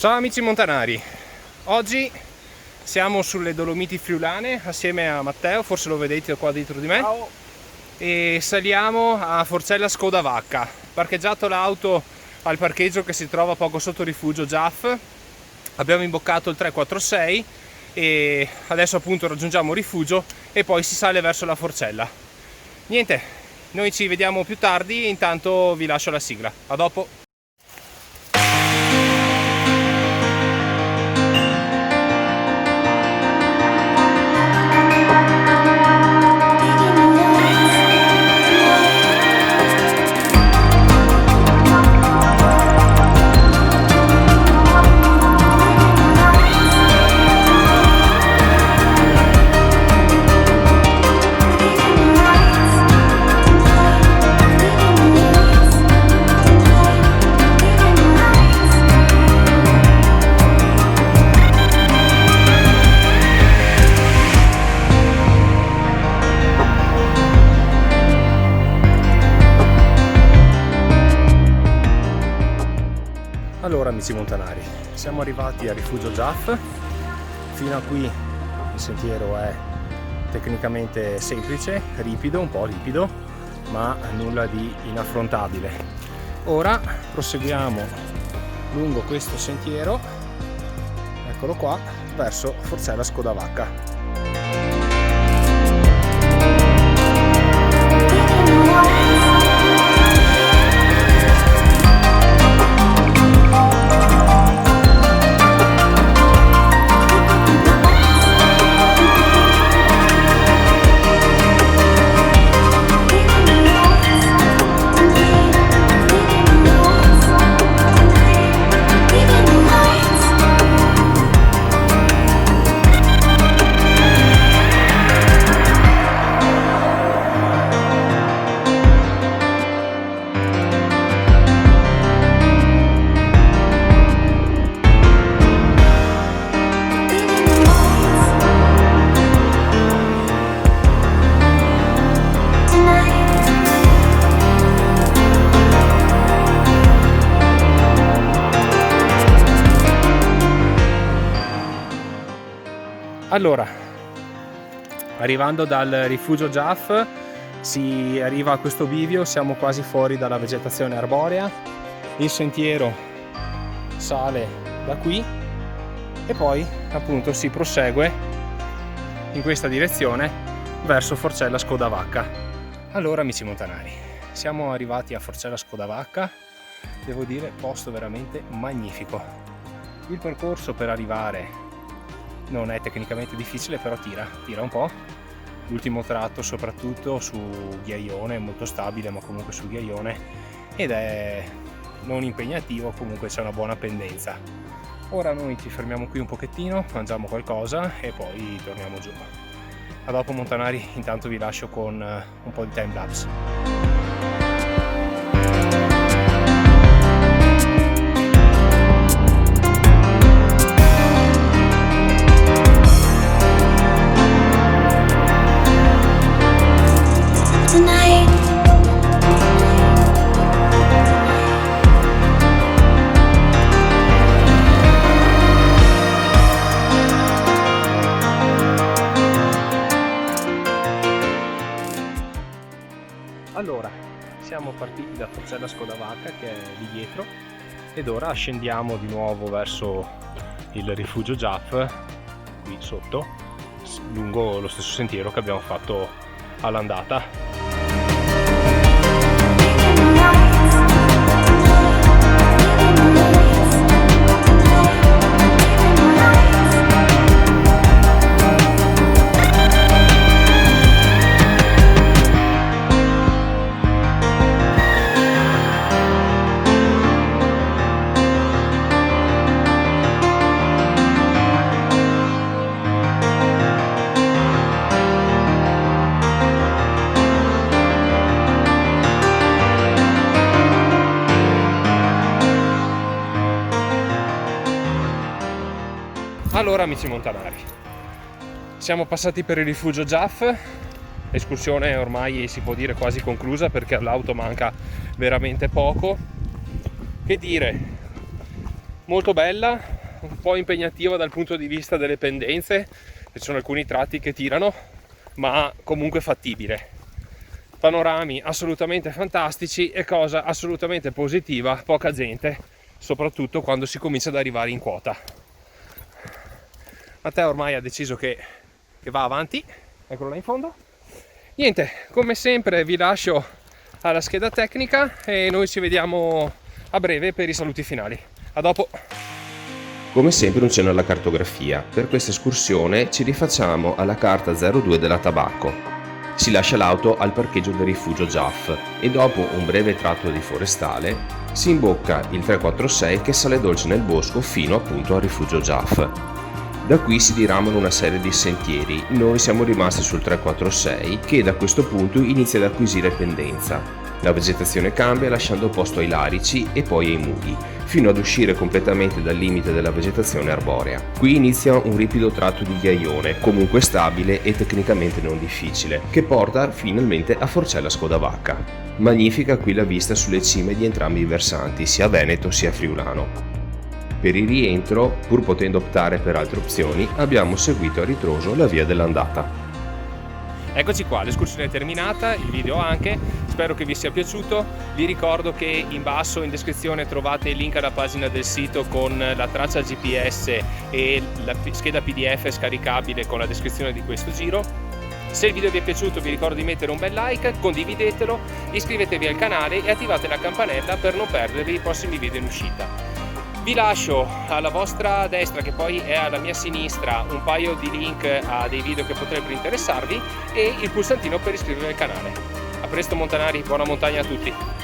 Ciao amici montanari, oggi siamo sulle Dolomiti Friulane assieme a Matteo, forse lo vedete qua dietro di me. Ciao. E saliamo a Forcella Scodavacca, parcheggiato l'auto al parcheggio che si trova poco sotto rifugio Giaff. Abbiamo imboccato il 346 e adesso appunto raggiungiamo rifugio e poi si sale verso la Forcella. Niente, noi ci vediamo più tardi, intanto vi lascio la sigla. A dopo. Allora amici montanari, siamo arrivati a rifugio Giaff. Fino a qui il sentiero è tecnicamente semplice, ripido, un po' ripido, ma nulla di inaffrontabile. Ora proseguiamo lungo questo sentiero, eccolo qua, verso Forcella Scodavacca. Allora, arrivando dal rifugio Giaff si arriva a questo bivio, siamo quasi fuori dalla vegetazione arborea, il sentiero sale da qui e poi appunto si prosegue in questa direzione verso Forcella Scodavacca. Allora amici montanari, siamo arrivati a Forcella Scodavacca, devo dire posto veramente magnifico. Il percorso per arrivare non è tecnicamente difficile, però tira un po'. L'ultimo tratto soprattutto su ghiaione, è molto stabile ma comunque su ghiaione, ed è non impegnativo, comunque c'è una buona pendenza. Ora noi ci fermiamo qui un pochettino, mangiamo qualcosa e poi torniamo giù. A dopo montanari, intanto vi lascio con un po' di time lapse. Allora, siamo partiti da Forcella Scodavacca che è lì dietro ed ora scendiamo di nuovo verso il rifugio Giaff qui sotto, lungo lo stesso sentiero che abbiamo fatto all'andata. Allora amici montanari, siamo passati per il rifugio Giaff, l'escursione ormai si può dire quasi conclusa perché all'auto manca veramente poco. Che dire, molto bella, un po' impegnativa dal punto di vista delle pendenze, ci sono alcuni tratti che tirano, ma comunque fattibile. Panorami assolutamente fantastici e cosa assolutamente positiva, poca gente, soprattutto quando si comincia ad arrivare in quota. Matteo ormai ha deciso che va avanti, eccolo là in fondo. Niente, come sempre vi lascio alla scheda tecnica e noi ci vediamo a breve per i saluti finali. A dopo! Come sempre un cenno alla cartografia. Per questa escursione ci rifacciamo alla carta 02 della Tabacco. Si lascia l'auto al parcheggio del rifugio Giaff e dopo un breve tratto di forestale si imbocca il 346 che sale dolce nel bosco fino appunto al rifugio Giaff. Da qui si diramano una serie di sentieri, noi siamo rimasti sul 346 che da questo punto inizia ad acquisire pendenza. La vegetazione cambia lasciando posto ai larici e poi ai mughi, fino ad uscire completamente dal limite della vegetazione arborea. Qui inizia un ripido tratto di ghiaione, comunque stabile e tecnicamente non difficile, che porta finalmente a Forcella Scodavacca. Magnifica qui la vista sulle cime di entrambi i versanti, sia veneto sia friulano. Per il rientro, pur potendo optare per altre opzioni, abbiamo seguito a ritroso la via dell'andata. Eccoci qua, l'escursione è terminata, il video anche, spero che vi sia piaciuto. Vi ricordo che in basso in descrizione trovate il link alla pagina del sito con la traccia GPS e la scheda PDF scaricabile con la descrizione di questo giro. Se il video vi è piaciuto vi ricordo di mettere un bel like, condividetelo, iscrivetevi al canale e attivate la campanella per non perdervi i prossimi video in uscita. Vi lascio alla vostra destra, che poi è alla mia sinistra, un paio di link a dei video che potrebbero interessarvi e il pulsantino per iscrivervi al canale. A presto montanari, buona montagna a tutti!